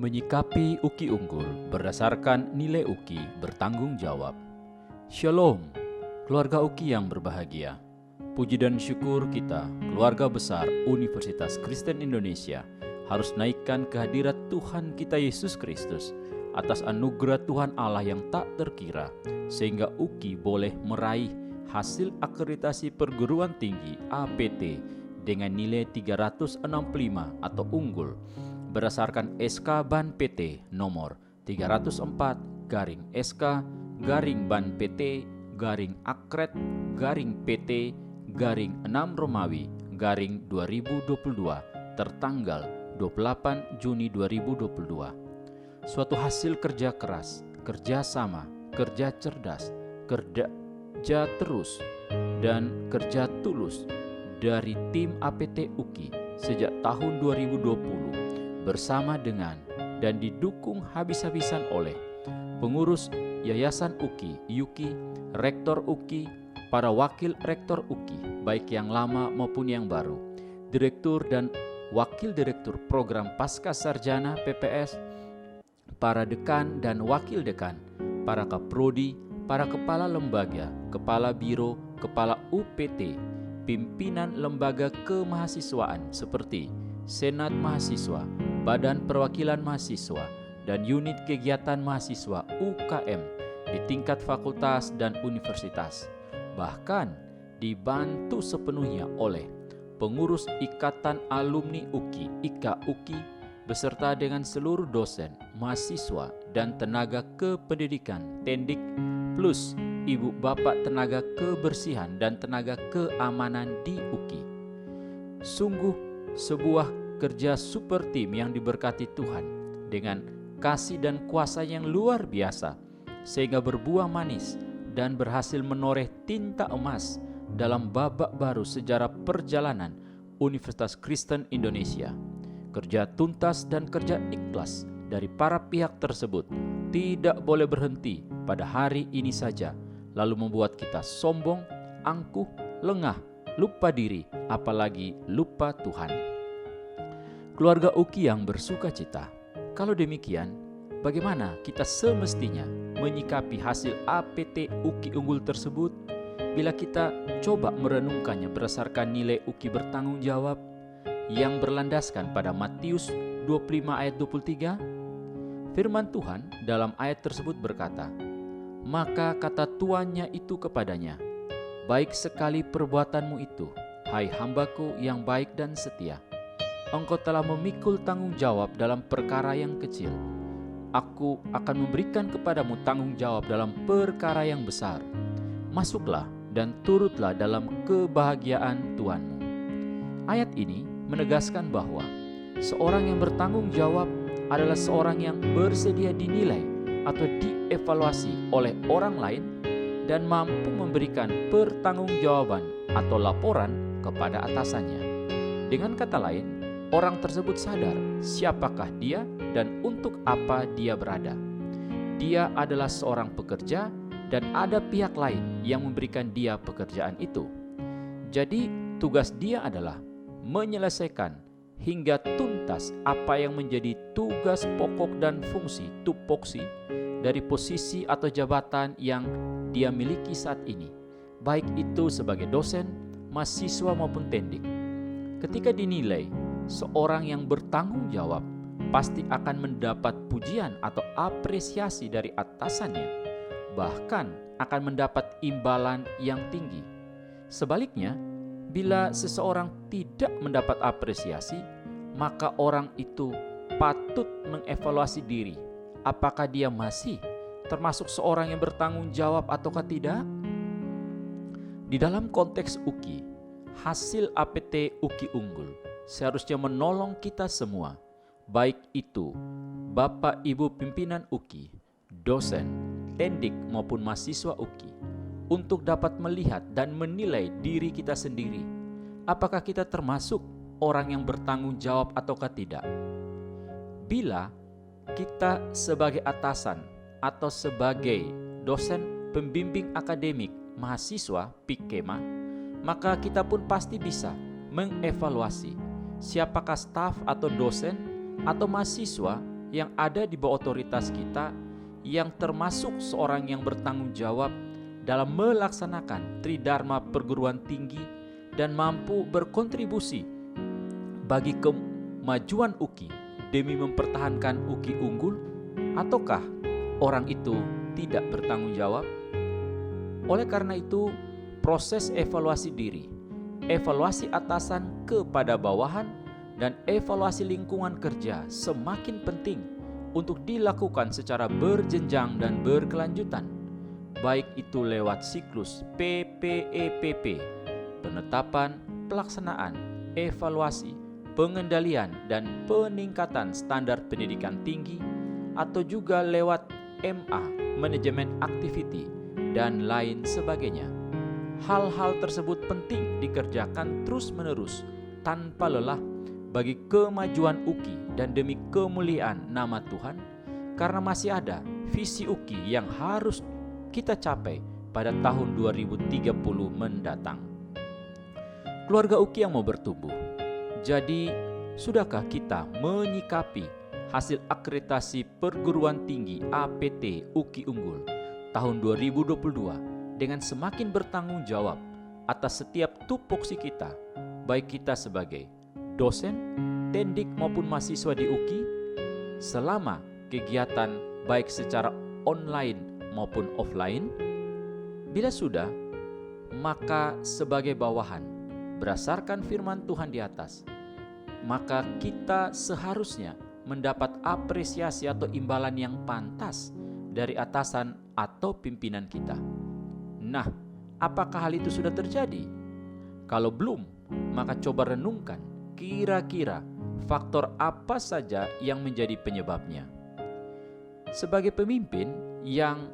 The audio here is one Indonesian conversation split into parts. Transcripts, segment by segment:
Menyikapi UKI unggul berdasarkan nilai UKI bertanggung jawab. Shalom, keluarga UKI yang berbahagia. Puji dan syukur kita, keluarga besar Universitas Kristen Indonesia, harus naikkan kehadirat Tuhan kita Yesus Kristus atas anugerah Tuhan Allah yang tak terkira, sehingga UKI boleh meraih hasil akreditasi perguruan tinggi APT dengan nilai 365 atau unggul berdasarkan SK Ban PT nomor 304/SK/Ban PT /Akred PT /6 Romawi/2022 tertanggal 28 Juni 2022. Suatu hasil kerja keras, kerja sama, kerja cerdas, kerja terus, dan kerja tulus dari tim APT UKI sejak tahun 2020 bersama dengan dan didukung habis-habisan oleh pengurus Yayasan UKI, YUKI, Rektor UKI, para wakil rektor UKI, baik yang lama maupun yang baru, direktur dan wakil direktur program Pasca Sarjana PPS, para dekan dan wakil dekan, para kaprodi, para kepala lembaga, kepala biro, kepala UPT, pimpinan lembaga kemahasiswaan seperti Senat Mahasiswa, Badan Perwakilan Mahasiswa, dan unit kegiatan mahasiswa UKM di tingkat fakultas dan universitas. Bahkan dibantu sepenuhnya oleh pengurus Ikatan Alumni UKI, IKA UKI, beserta dengan seluruh dosen, mahasiswa, dan tenaga kependidikan Tendik, plus ibu bapak tenaga kebersihan dan tenaga keamanan di UKI. Sungguh sebuah kerja super tim yang diberkati Tuhan dengan kasih dan kuasa yang luar biasa, sehingga berbuah manis dan berhasil menoreh tinta emas dalam babak baru sejarah perjalanan Universitas Kristen Indonesia. Kerja tuntas dan kerja ikhlas dari para pihak tersebut tidak boleh berhenti pada hari ini saja, lalu membuat kita sombong, angkuh, lengah, lupa diri, apalagi lupa Tuhan. Keluarga UKI yang bersuka cita, kalau demikian, bagaimana kita semestinya menyikapi hasil APT UKI unggul tersebut bila kita coba merenungkannya berdasarkan nilai UKI bertanggung jawab yang berlandaskan pada Matius 25 ayat 23? Firman Tuhan dalam ayat tersebut berkata, "Maka kata tuannya itu kepadanya, baik sekali perbuatanmu itu, hai hambaku yang baik dan setia. Engkau telah memikul tanggung jawab dalam perkara yang kecil. Aku akan memberikan kepadamu tanggung jawab dalam perkara yang besar. Masuklah dan turutlah dalam kebahagiaan Tuhanmu." Ayat ini menegaskan bahwa seorang yang bertanggung jawab adalah seorang yang bersedia dinilai atau dievaluasi oleh orang lain dan mampu memberikan pertanggungjawaban atau laporan kepada atasannya. Dengan kata lain, orang tersebut sadar siapakah dia dan untuk apa dia berada. Dia adalah seorang pekerja dan ada pihak lain yang memberikan dia pekerjaan itu. Jadi tugas dia adalah menyelesaikan hingga tuntas apa yang menjadi tugas pokok dan fungsi tupoksi dari posisi atau jabatan yang dia miliki saat ini, baik itu sebagai dosen, mahasiswa maupun tendik. Ketika dinilai seorang yang bertanggung jawab pasti akan mendapat pujian atau apresiasi dari atasannya, bahkan akan mendapat imbalan yang tinggi. Sebaliknya, bila seseorang tidak mendapat apresiasi, maka orang itu patut mengevaluasi diri, apakah dia masih termasuk seorang yang bertanggung jawab ataukah tidak. Di dalam konteks UKI, hasil APT UKI unggul seharusnya menolong kita semua, baik itu Bapak Ibu pimpinan UKI, dosen, tendik maupun mahasiswa UKI, untuk dapat melihat dan menilai diri kita sendiri. Apakah kita termasuk orang yang bertanggung jawab ataukah tidak? Bila kita sebagai atasan atau sebagai dosen pembimbing akademik mahasiswa PIKEMA, maka kita pun pasti bisa mengevaluasi siapakah staf atau dosen atau mahasiswa yang ada di bawah otoritas kita, yang termasuk seorang yang bertanggung jawab dalam melaksanakan Tridharma perguruan tinggi dan mampu berkontribusi bagi kemajuan UKI demi mempertahankan UKI unggul, ataukah orang itu tidak bertanggung jawab? Oleh karena itu, proses evaluasi diri, evaluasi atasan kepada bawahan, dan evaluasi lingkungan kerja semakin penting untuk dilakukan secara berjenjang dan berkelanjutan, baik itu lewat siklus PPEPP, penetapan, pelaksanaan, evaluasi, pengendalian, dan peningkatan standar pendidikan tinggi, atau juga lewat MA, manajemen activity, dan lain sebagainya. Hal-hal tersebut penting dikerjakan terus-menerus tanpa lelah bagi kemajuan UKI dan demi kemuliaan nama Tuhan, karena masih ada visi UKI yang harus kita capai pada tahun 2030 mendatang. Keluarga UKI yang mau bertumbuh, jadi sudahkah kita menyikapi hasil akreditasi perguruan tinggi APT UKI Unggul tahun 2022 dengan semakin bertanggung jawab atas setiap tupoksi kita, baik kita sebagai dosen, tendik maupun mahasiswa di UKI, selama kegiatan baik secara online maupun offline? Bila sudah, maka sebagai bawahan, berdasarkan firman Tuhan di atas, maka kita seharusnya mendapat apresiasi atau imbalan yang pantas dari atasan atau pimpinan kita. Nah, apakah hal itu sudah terjadi? Kalau belum, maka coba renungkan kira-kira faktor apa saja yang menjadi penyebabnya. Sebagai pemimpin yang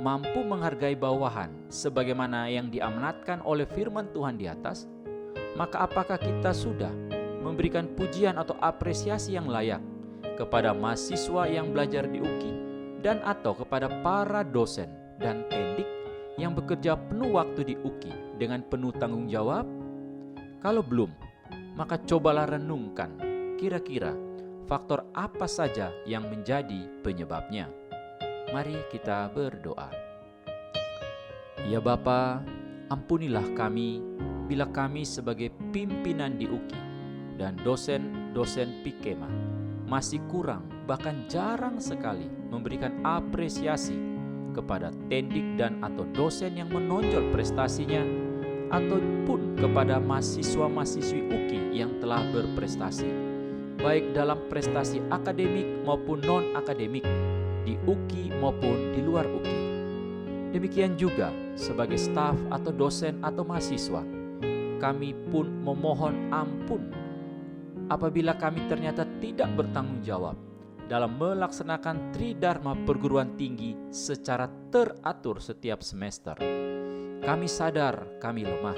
mampu menghargai bawahan sebagaimana yang diamanatkan oleh firman Tuhan di atas, maka apakah kita sudah memberikan pujian atau apresiasi yang layak kepada mahasiswa yang belajar di UKI dan atau kepada para dosen dan tendik yang bekerja penuh waktu di UKI dengan penuh tanggung jawab? Kalau belum, maka cobalah renungkan kira-kira faktor apa saja yang menjadi penyebabnya. Mari kita berdoa. Ya Bapa, ampunilah kami bila kami sebagai pimpinan di UKI dan dosen-dosen Pikema masih kurang, bahkan jarang sekali memberikan apresiasi kepada tendik dan atau dosen yang menonjol prestasinya, ataupun kepada mahasiswa-mahasiswi UKI yang telah berprestasi, baik dalam prestasi akademik maupun non-akademik, di UKI maupun di luar UKI. Demikian juga sebagai staf atau dosen atau mahasiswa, kami pun memohon ampun apabila kami ternyata tidak bertanggung jawab dalam melaksanakan Tridharma perguruan tinggi secara teratur setiap semester. Kami sadar kami lemah.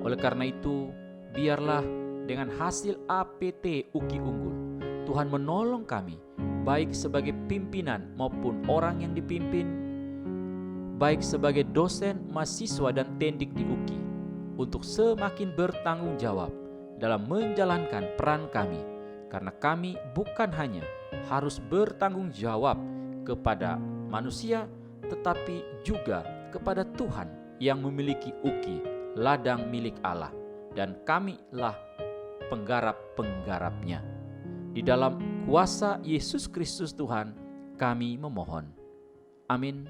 Oleh karena itu, biarlah dengan hasil APT UKI Unggul, Tuhan menolong kami, baik sebagai pimpinan maupun orang yang dipimpin, baik sebagai dosen, mahasiswa, dan tendik di UKI, untuk semakin bertanggung jawab dalam menjalankan peran kami, karena kami bukan hanya harus bertanggung jawab kepada manusia, tetapi juga kepada Tuhan yang memiliki UKI, ladang milik Allah, dan kamilah penggarap-penggarapnya. Di dalam kuasa Yesus Kristus Tuhan kami memohon. Amin.